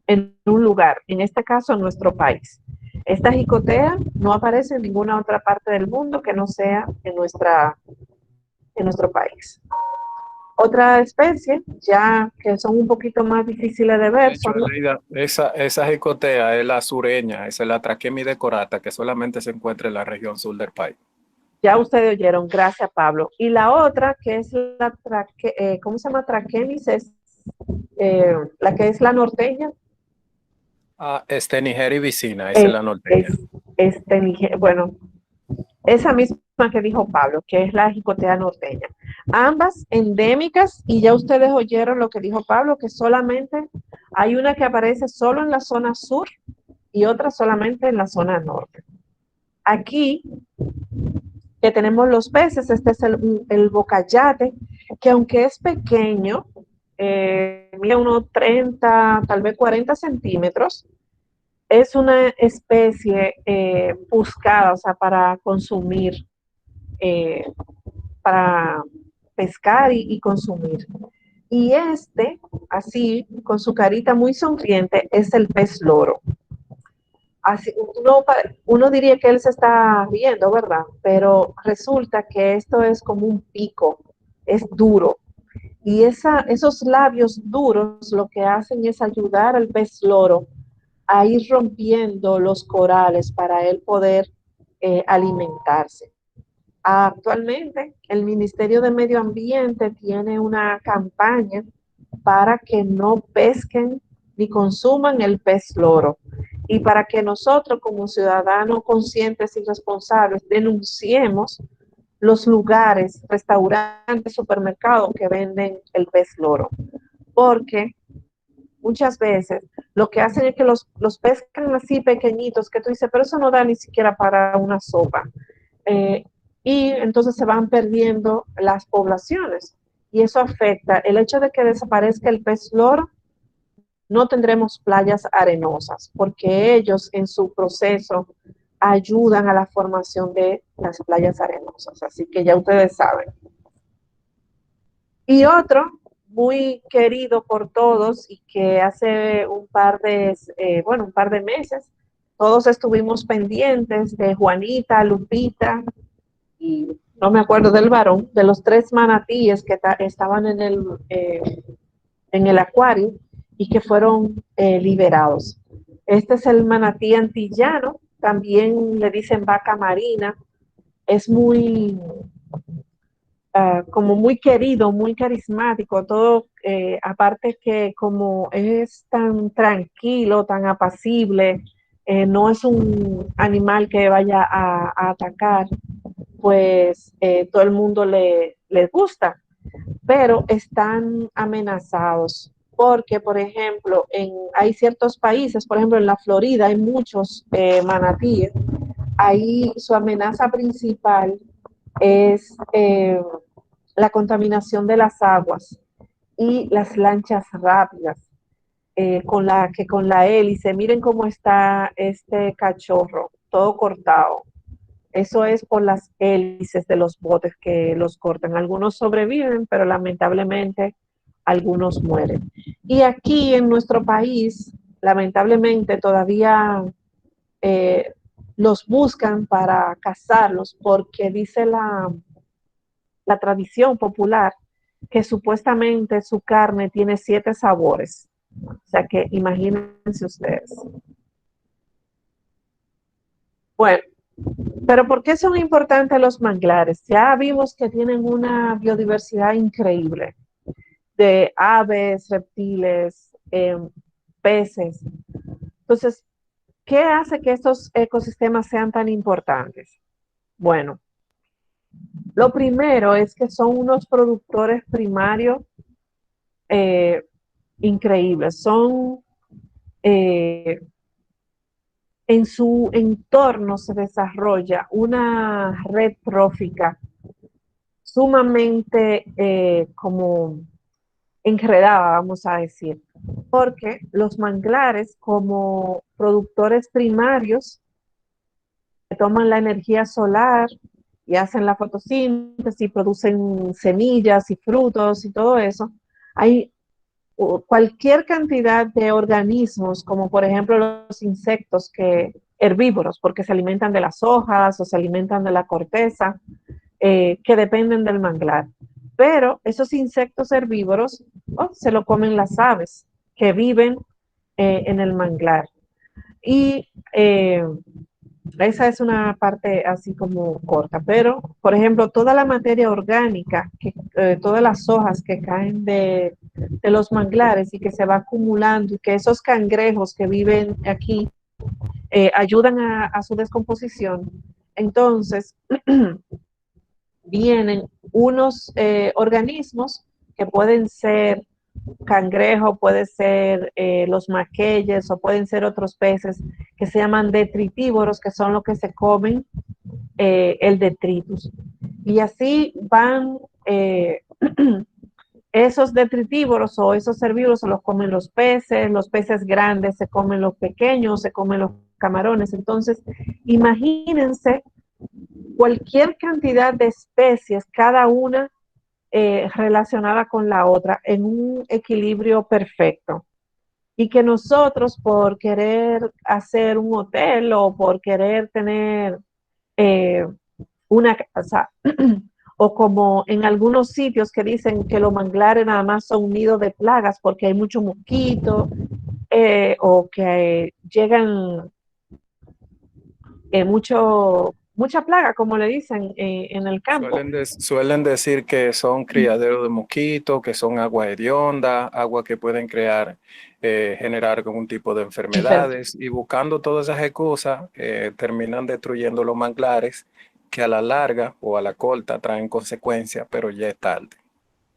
en un lugar, en este caso en nuestro país. Esta jicotea no aparece en ninguna otra parte del mundo que no sea en nuestro país. Otra especie, ya que son un poquito más difíciles de De ver, hecho, son Aleida, esa jicotea es la sureña, esa es la Traquemí decorata, que solamente se encuentra en la región sur del país. ya ustedes oyeron, gracias Pablo. Y la otra, que es ¿cómo se llama? Traquemis, es la que es la norteña. Ah, Stenigeri vicina, esa es Es, la norteña. es, bueno, esa misma que dijo Pablo, que es la jicotea norteña. Ambas endémicas, y ya ustedes oyeron lo que dijo Pablo, que solamente hay una que aparece solo en la zona sur y otra solamente en la zona norte. Aquí que tenemos los peces, este es el bocayate, que aunque es pequeño, mide unos 30, tal vez 40 centímetros. Es una especie buscada, o sea, para consumir, eh, para pescar y consumir. Y este, así, con su carita muy sonriente, es el pez loro. Así, uno diría que él se está riendo, ¿verdad? Pero resulta que esto es como un pico, es duro. Y esos labios duros lo que hacen es ayudar al pez loro a ir rompiendo los corales para él poder alimentarse. Actualmente, el Ministerio de Medio Ambiente tiene una campaña para que no pesquen ni consuman el pez loro y para que nosotros como ciudadanos conscientes y responsables denunciemos los lugares, restaurantes, supermercados que venden el pez loro, porque muchas veces lo que hacen es que los pescan así pequeñitos, que tú dices, pero eso no da ni siquiera para una sopa. Eh, y entonces se van perdiendo las poblaciones y eso afecta. El hecho de que desaparezca el pez loro, no tendremos playas arenosas, porque ellos en su proceso ayudan a la formación de las playas arenosas. Así que ya ustedes saben. Y otro muy querido por todos y que hace un par de meses, todos estuvimos pendientes de Juanita, Lupita y no me acuerdo del varón, de los tres manatíes que estaban en el acuario y que fueron liberados. Este es el manatí antillano, también le dicen vaca marina, es muy como muy querido, muy carismático, todo, aparte que como es tan tranquilo, tan apacible, no es un animal que vaya a atacar, pues todo el mundo le gusta, pero están amenazados porque, por ejemplo, hay ciertos países, por ejemplo, en la Florida hay muchos manatíes, ahí su amenaza principal es la contaminación de las aguas y las lanchas rápidas, con la hélice, miren cómo está este cachorro, todo cortado. Eso es por las hélices de los botes que los cortan. Algunos sobreviven, pero lamentablemente algunos mueren. Y aquí en nuestro país, lamentablemente todavía eh, los buscan para cazarlos porque dice la tradición popular que supuestamente su carne tiene 7 sabores. O sea que imagínense ustedes. Bueno, pero ¿por qué son importantes los manglares? Ya vimos que tienen una biodiversidad increíble de aves, reptiles, peces. Entonces, ¿qué hace que estos ecosistemas sean tan importantes? Bueno, lo primero es que son unos productores primarios eh, increíbles. Son, eh, en su entorno se desarrolla una red trófica sumamente como enredada, vamos a decir, porque los manglares como productores primarios que toman la energía solar y hacen la fotosíntesis y producen semillas y frutos y todo eso, hay cualquier cantidad de organismos, como por ejemplo los insectos herbívoros, porque se alimentan de las hojas o se alimentan de la corteza, que dependen del manglar. Pero esos insectos herbívoros se lo comen las aves que viven en el manglar. Y esa es una parte así como corta, pero por ejemplo, toda la materia orgánica, todas las hojas que caen de los manglares y que se va acumulando y que esos cangrejos que viven aquí ayudan a su descomposición, entonces vienen unos organismos que pueden ser cangrejo, puede ser los maqueyes o pueden ser otros peces que se llaman detritívoros, que son los que se comen el detritus. Y así van esos detritívoros o esos herbívoros se los comen los peces grandes se comen los pequeños, se comen los camarones. Entonces, imagínense cualquier cantidad de especies, cada una relacionada con la otra, en un equilibrio perfecto. Y que nosotros, por querer hacer un hotel o por querer tener eh, una casa, o como en algunos sitios que dicen que los manglares nada más son nidos de plagas porque hay mucho mosquito, o que llegan mucha plaga, como le dicen en el campo. Suelen decir que son criaderos de mosquitos, que son agua hedionda, agua que pueden generar algún tipo de enfermedades, y buscando todas esas excusas, terminan destruyendo los manglares que a la larga o a la corta traen consecuencias, pero ya es tarde.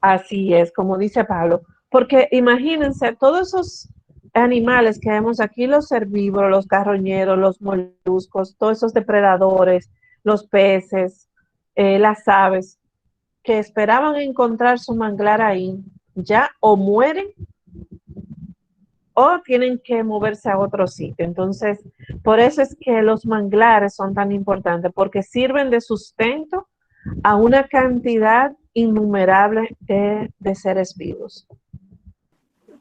Así es, como dice Pablo, porque imagínense todos esos animales que vemos aquí, los herbívoros, los carroñeros, los moluscos, todos esos depredadores, los peces, las aves, que esperaban encontrar su manglar ahí, ya o mueren o tienen que moverse a otro sitio. Entonces, por eso es que los manglares son tan importantes, porque sirven de sustento a una cantidad innumerable de seres vivos.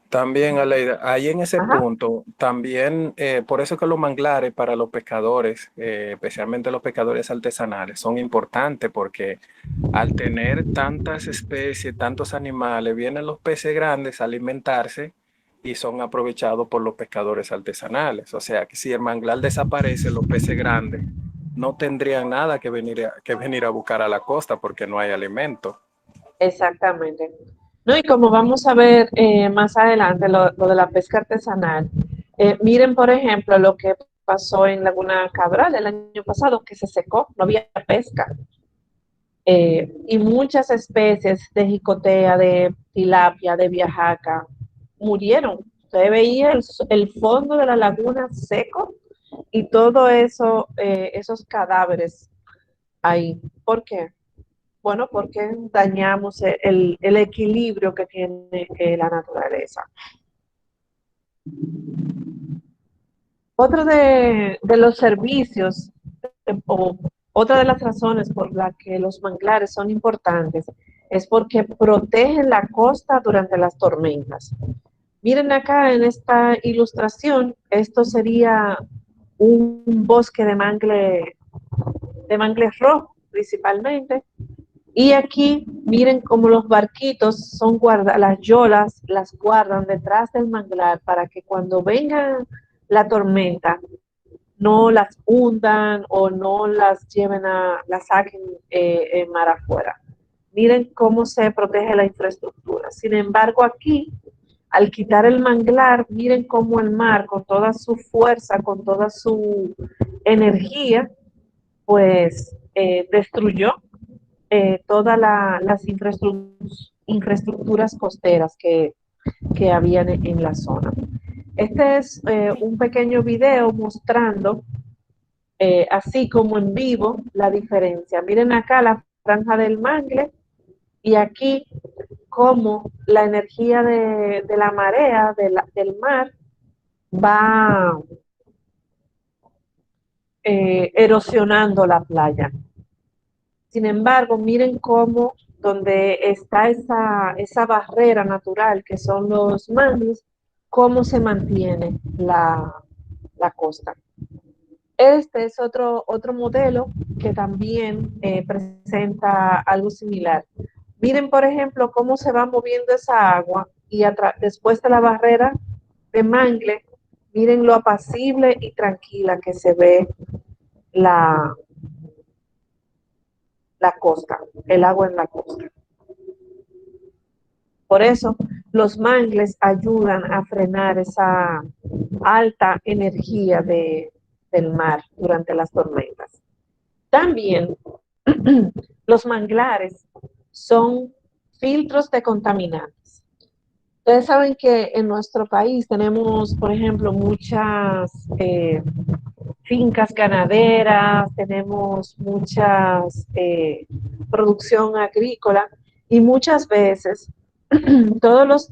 También, Aleida, ahí en ese Ajá. punto, también, por eso que los manglares para los pescadores, especialmente los pescadores artesanales, son importantes porque al tener tantas especies, tantos animales, vienen los peces grandes a alimentarse y son aprovechados por los pescadores artesanales. O sea, que si el manglar desaparece, los peces grandes no tendrían nada que venir a buscar a la costa porque no hay alimento. Exactamente. No, y como vamos a ver más adelante, lo de la pesca artesanal, miren, por ejemplo, lo que pasó en Laguna Cabral el año pasado, que se secó, no había pesca. Y muchas especies de jicotea, de tilapia, de viajaca, murieron. Usted veía el fondo de la laguna seco y todo eso, esos cadáveres ahí. ¿Por qué? Bueno, porque dañamos el equilibrio que tiene la naturaleza. Otro de los servicios, o otra de las razones por la que los manglares son importantes, es porque protegen la costa durante las tormentas. Miren acá en esta ilustración, esto sería un bosque de mangle rojo principalmente. Y aquí miren cómo los barquitos son las yolas las guardan detrás del manglar para que cuando venga la tormenta no las hundan o no las lleven las saquen en mar afuera. Miren cómo se protege la infraestructura. Sin embargo, aquí, al quitar el manglar, miren cómo el mar, con toda su fuerza, con toda su energía, pues destruyó todas las infraestructuras costeras que habían en la zona. Este es un pequeño video mostrando, así como en vivo, la diferencia. Miren acá la franja del mangle y aquí cómo la energía de la marea, del mar, va erosionando la playa. Sin embargo, miren cómo donde está esa barrera natural que son los mangles, cómo se mantiene la costa. Este es otro modelo que también presenta algo similar. Miren, por ejemplo, cómo se va moviendo esa agua y después de la barrera de mangle, miren lo apacible y tranquila que se ve la, la costa, el agua en la costa. Por eso, los mangles ayudan a frenar esa alta energía del mar durante las tormentas. También, los manglares son filtros de contaminantes. Ustedes saben que en nuestro país tenemos, por ejemplo, muchas fincas ganaderas, tenemos muchas producción agrícola y muchas veces todos los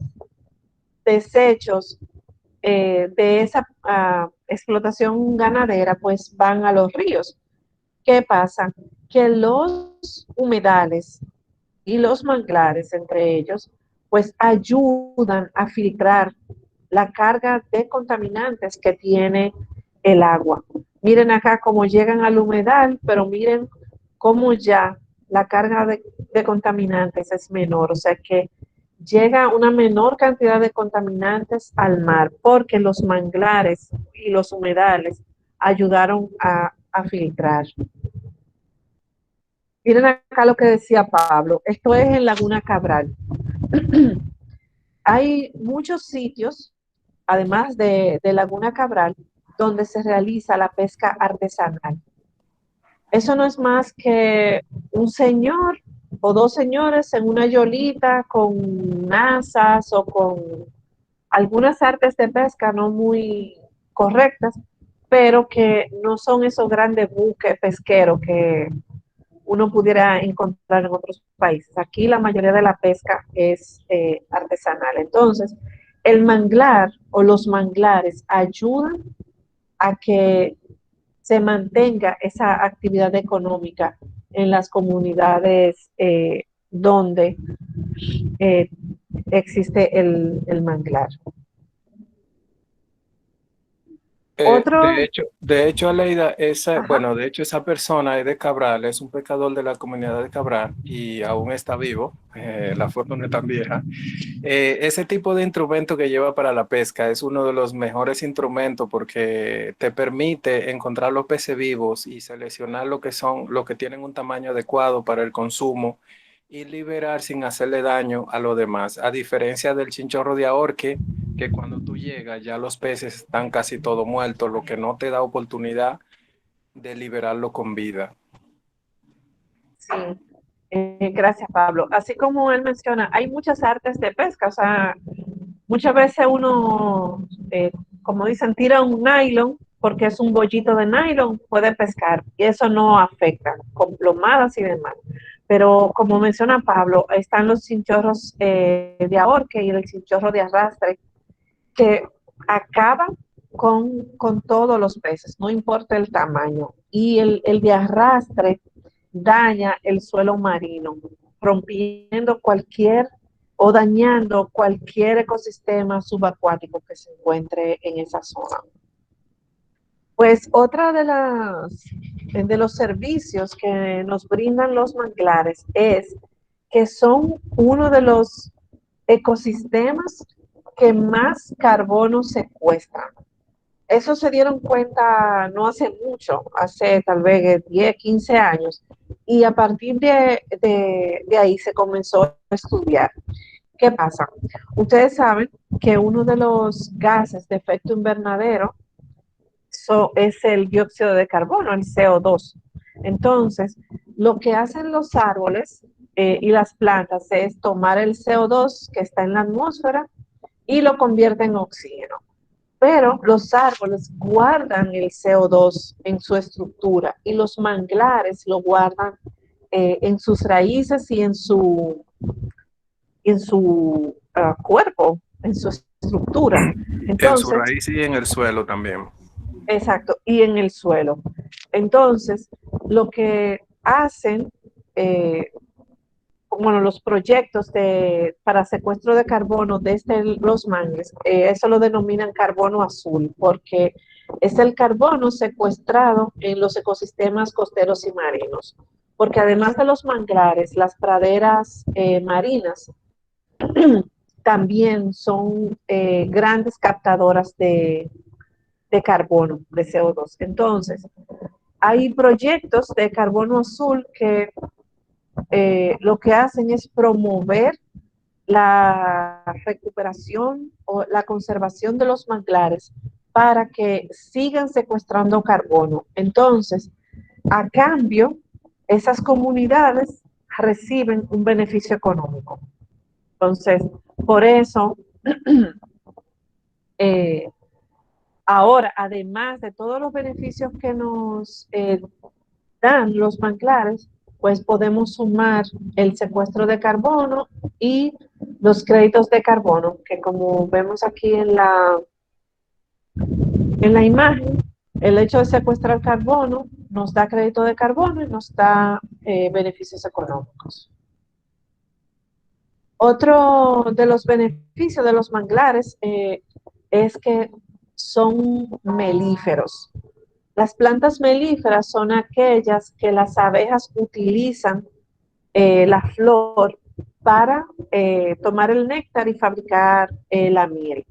desechos de esa explotación ganadera pues van a los ríos. ¿Qué pasa? Que los humedales y los manglares entre ellos pues ayudan a filtrar la carga de contaminantes que tiene el agua. Miren acá cómo llegan al humedal, pero miren cómo ya la carga de contaminantes es menor, o sea que llega una menor cantidad de contaminantes al mar porque los manglares y los humedales ayudaron a filtrar. Miren acá lo que decía Pablo, esto es en Laguna Cabral. Hay muchos sitios, además de Laguna Cabral, donde se realiza la pesca artesanal. Eso no es más que un señor o dos señores en una yolita con asas o con algunas artes de pesca no muy correctas, pero que no son esos grandes buques pesqueros que uno pudiera encontrar en otros países. Aquí la mayoría de la pesca es artesanal. Entonces, el manglar o los manglares ayudan a que se mantenga esa actividad económica en las comunidades donde eh, existe el manglar. Otro, De hecho, Aleida, ajá, de hecho, esa persona es de Cabral, es un pescador de la comunidad de Cabral y aún está vivo, la foto no es tan vieja. Ese tipo de instrumento que lleva para la pesca es uno de los mejores instrumentos porque te permite encontrar los peces vivos y seleccionar lo que tienen un tamaño adecuado para el consumo y liberar sin hacerle daño a los demás. A diferencia del chinchorro de ahorque, que cuando tú llegas ya los peces están casi todos muertos, lo que no te da oportunidad de liberarlo con vida. sí, gracias Pablo. Así como él menciona, hay muchas artes de pesca, o sea, muchas veces uno, como dicen, tira un nylon porque es un bollito de nylon, puede pescar y eso no afecta, con plomadas y demás. Pero como menciona Pablo, están los chinchorros de ahorque y el chinchorro de arrastre que acaban con todos los peces, no importa el tamaño. Y el de arrastre daña el suelo marino, rompiendo cualquier o dañando cualquier ecosistema subacuático que se encuentre en esa zona. Pues otra de los servicios que nos brindan los manglares es que son uno de los ecosistemas que más carbono secuestran. Eso se dieron cuenta no hace mucho, hace tal vez 10, 15 años, y a partir de ahí se comenzó a estudiar. ¿Qué pasa? Ustedes saben que uno de los gases de efecto invernadero es el dióxido de carbono, el CO2. Entonces, lo que hacen los árboles y las plantas es tomar el CO2 que está en la atmósfera y lo convierten en oxígeno. Pero los árboles guardan el CO2 en su estructura y los manglares lo guardan en sus raíces y en su cuerpo, en su estructura. En su Entonces, raíz y en el suelo también. exacto, y en el suelo. Entonces, lo que hacen, eh, bueno, los proyectos para secuestro de carbono desde los mangles, eso lo denominan carbono azul, porque es el carbono secuestrado en los ecosistemas costeros y marinos. Porque además de los manglares, las praderas marinas también son grandes captadoras de carbono, de CO2. Entonces, hay proyectos de carbono azul que lo que hacen es promover la recuperación o la conservación de los manglares para que sigan secuestrando carbono. Entonces, a cambio, esas comunidades reciben un beneficio económico. Entonces, por eso, eh, ahora, además de todos los beneficios que nos dan los manglares, pues podemos sumar el secuestro de carbono y los créditos de carbono, que como vemos aquí en la imagen, el hecho de secuestrar carbono nos da crédito de carbono y nos da beneficios económicos. Otro de los beneficios de los manglares es que son melíferos. Las plantas melíferas son aquellas que las abejas utilizan la flor para tomar el néctar y fabricar la miel.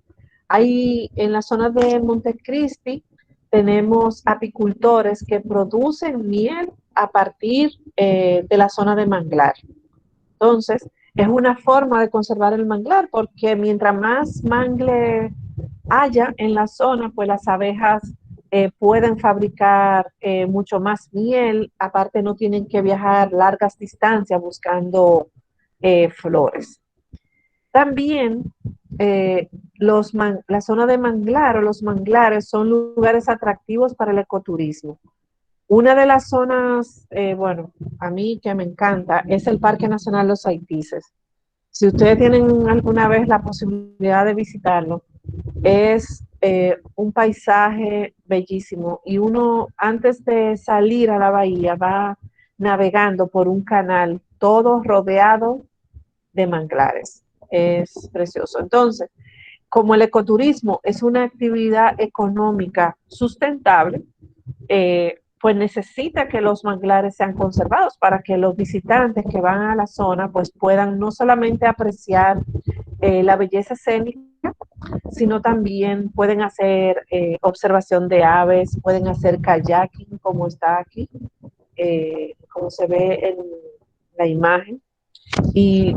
Ahí en la zona de Montecristi tenemos apicultores que producen miel a partir de la zona de manglar. Entonces, es una forma de conservar el manglar porque mientras más mangle haya en la zona, pues las abejas pueden fabricar mucho más miel, aparte no tienen que viajar largas distancias buscando flores. También la zona de manglar o los manglares son lugares atractivos para el ecoturismo. Una de las zonas, bueno, a mí que me encanta, es el Parque Nacional Los Haitises. Si ustedes tienen alguna vez la posibilidad de visitarlo, es un paisaje bellísimo y uno antes de salir a la bahía va navegando por un canal todo rodeado de manglares. Es precioso. Entonces, como el ecoturismo es una actividad económica sustentable, pues necesita que los manglares sean conservados para que los visitantes que van a la zona pues puedan no solamente apreciar la belleza escénica, sino también pueden hacer observación de aves, pueden hacer kayaking como está aquí, como se ve en la imagen, y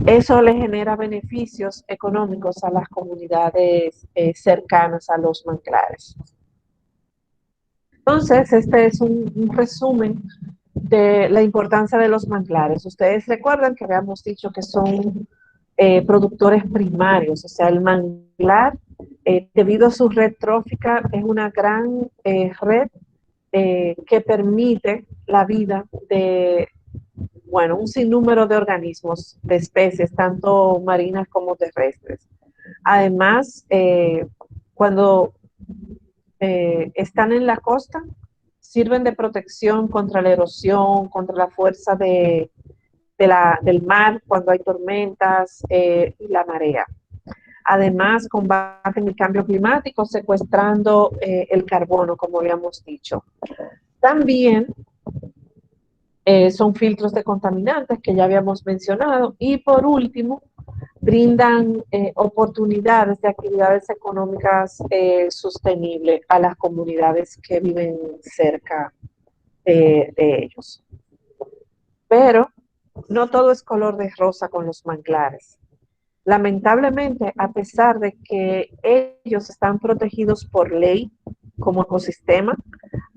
eso le genera beneficios económicos a las comunidades cercanas a los manglares. Entonces, este es un resumen de la importancia de los manglares. Ustedes recuerdan que habíamos dicho que son productores primarios, o sea, el manglar, debido a su red trófica, es una gran red que permite la vida de, bueno, un sinnúmero de organismos, de especies, tanto marinas como terrestres. Además, cuando están en la costa, sirven de protección contra la erosión, contra la fuerza del mar cuando hay tormentas y la marea. Además, combaten el cambio climático secuestrando el carbono, como habíamos dicho. También son filtros de contaminantes que ya habíamos mencionado. Y por último, brindan oportunidades de actividades económicas sostenibles a las comunidades que viven cerca de ellos. Pero no todo es color de rosa con los manglares. Lamentablemente, a pesar de que ellos están protegidos por ley como ecosistema,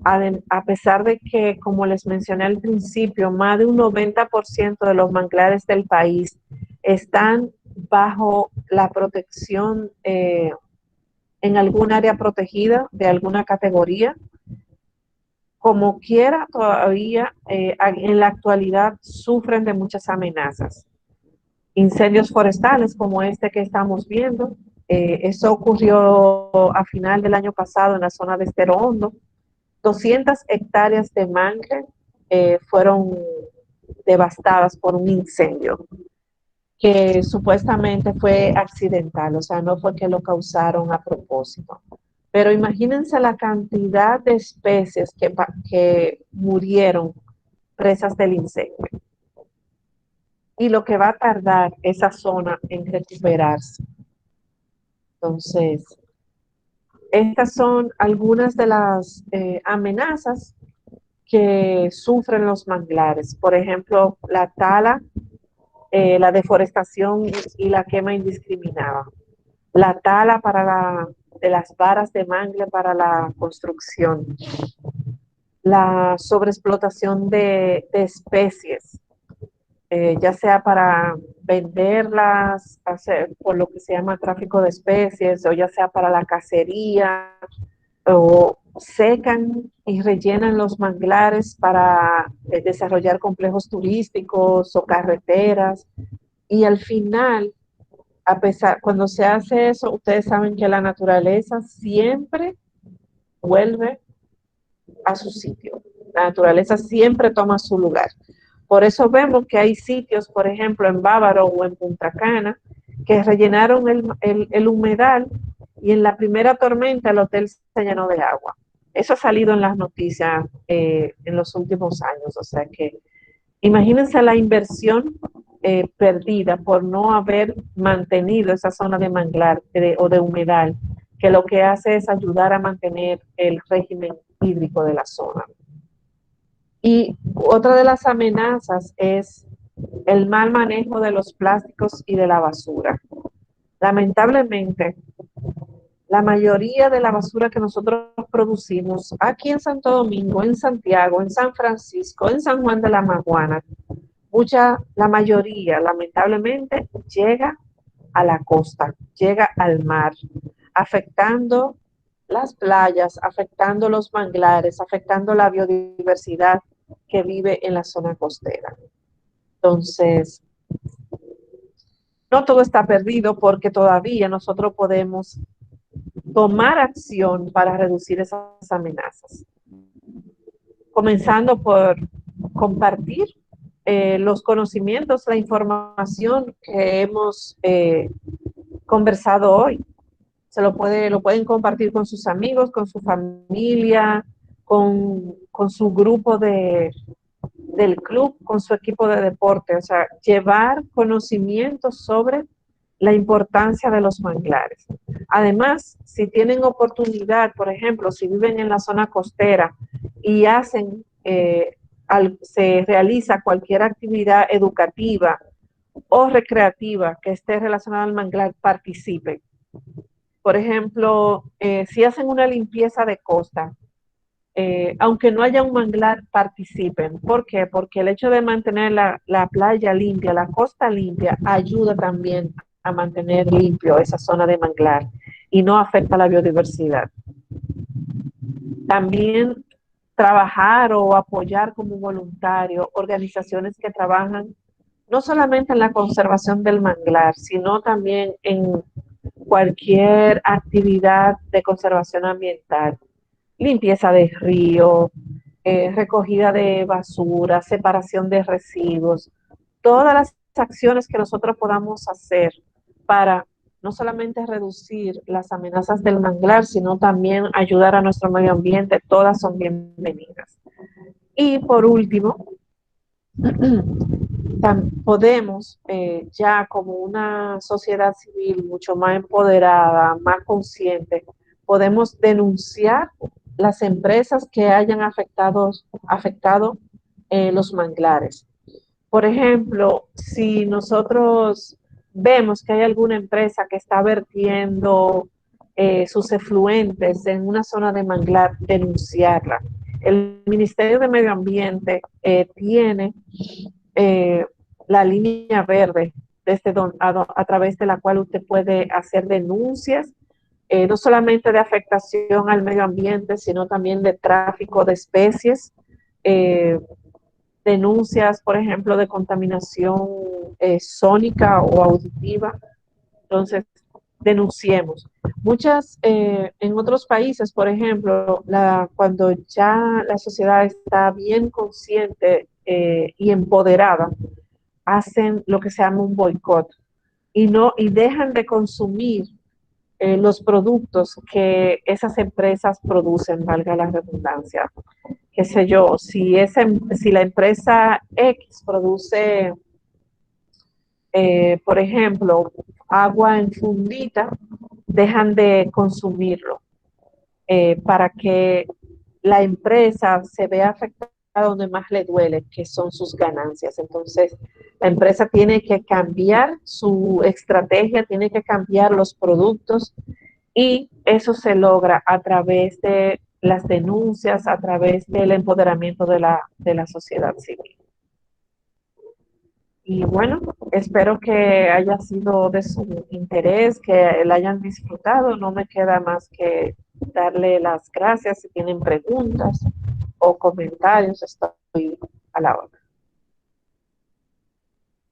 a pesar de que, como les mencioné al principio, más de un 90% de los manglares del país están bajo la protección en algún área protegida de alguna categoría, como quiera, todavía en la actualidad sufren de muchas amenazas. Incendios forestales como este que estamos viendo, eso ocurrió a final del año pasado en la zona de Estero Hondo. 200 hectáreas de mangle fueron devastadas por un incendio que supuestamente fue accidental, o sea, no fue que lo causaron a propósito. Pero imagínense la cantidad de especies que murieron presas del incendio y lo que va a tardar esa zona en recuperarse. Entonces, estas son algunas de las amenazas que sufren los manglares. Por ejemplo, la tala, la deforestación y la quema indiscriminada. La tala de las varas de mangle para la construcción. La sobreexplotación de especies, ya sea para venderlas, hacer por lo que se llama tráfico de especies, o ya sea para la cacería, o secan y rellenan los manglares para desarrollar complejos turísticos o carreteras, y al final A pesar, cuando se hace eso, ustedes saben que la naturaleza siempre vuelve a su sitio. La naturaleza siempre toma su lugar. Por eso vemos que hay sitios, por ejemplo, en Bávaro o en Punta Cana, que rellenaron el humedal y en la primera tormenta el hotel se llenó de agua. Eso ha salido en las noticias en los últimos años. O sea que imagínense la inversión perdida por no haber mantenido esa zona de manglar o de humedal, que lo que hace es ayudar a mantener el régimen hídrico de la zona. Y otra de las amenazas es el mal manejo de los plásticos y de la basura. Lamentablemente, la mayoría de la basura que nosotros producimos aquí en Santo Domingo, en Santiago, en San Francisco, en San Juan de la Maguana, la mayoría, lamentablemente, llega a la costa, llega al mar, afectando las playas, afectando los manglares, afectando la biodiversidad que vive en la zona costera. Entonces, no todo está perdido porque todavía nosotros podemos tomar acción para reducir esas amenazas. Comenzando por compartir los conocimientos, la información que hemos conversado hoy. Lo pueden compartir con sus amigos, con su familia, con su grupo del club, con su equipo de deporte. O sea, llevar conocimientos sobre la importancia de los manglares. Además, si tienen oportunidad, por ejemplo, si viven en la zona costera y se realiza cualquier actividad educativa o recreativa que esté relacionada al manglar, participen. Por ejemplo, si hacen una limpieza de costa, aunque no haya un manglar, participen. ¿Por qué? Porque el hecho de mantener la playa limpia, la costa limpia, ayuda también a mantener limpio esa zona de manglar y no afecta a la biodiversidad. También trabajar o apoyar como voluntario organizaciones que trabajan no solamente en la conservación del manglar, sino también en cualquier actividad de conservación ambiental, limpieza de río, recogida de basura, separación de residuos, todas las acciones que nosotros podamos hacer para no solamente reducir las amenazas del manglar, sino también ayudar a nuestro medio ambiente, todas son bienvenidas. Y por último, podemos ya como una sociedad civil mucho más empoderada, más consciente, podemos denunciar las empresas que hayan afectado los manglares. Por ejemplo, si nosotros vemos que hay alguna empresa que está vertiendo sus efluentes en una zona de manglar, denunciarla. El Ministerio de Medio Ambiente tiene la línea verde a través de la cual usted puede hacer denuncias, no solamente de afectación al medio ambiente, sino también de tráfico de especies, denuncias, por ejemplo, de contaminación sónica o auditiva. Entonces, denunciemos. En otros países, por ejemplo, cuando ya la sociedad está bien consciente y empoderada, hacen lo que se llama un boicot y dejan de consumir los productos que esas empresas producen, valga la redundancia. Qué sé yo, si la empresa X produce, por ejemplo, agua en fundita, dejan de consumirlo para que la empresa se vea afectada donde más le duele, que son sus ganancias. Entonces, la empresa tiene que cambiar su estrategia, tiene que cambiar los productos y eso se logra a través de las denuncias, a través del empoderamiento de la sociedad civil. Y bueno, espero que haya sido de su interés, que la hayan disfrutado. No me queda más que darle las gracias. Si tienen preguntas o comentarios, estoy a la hora.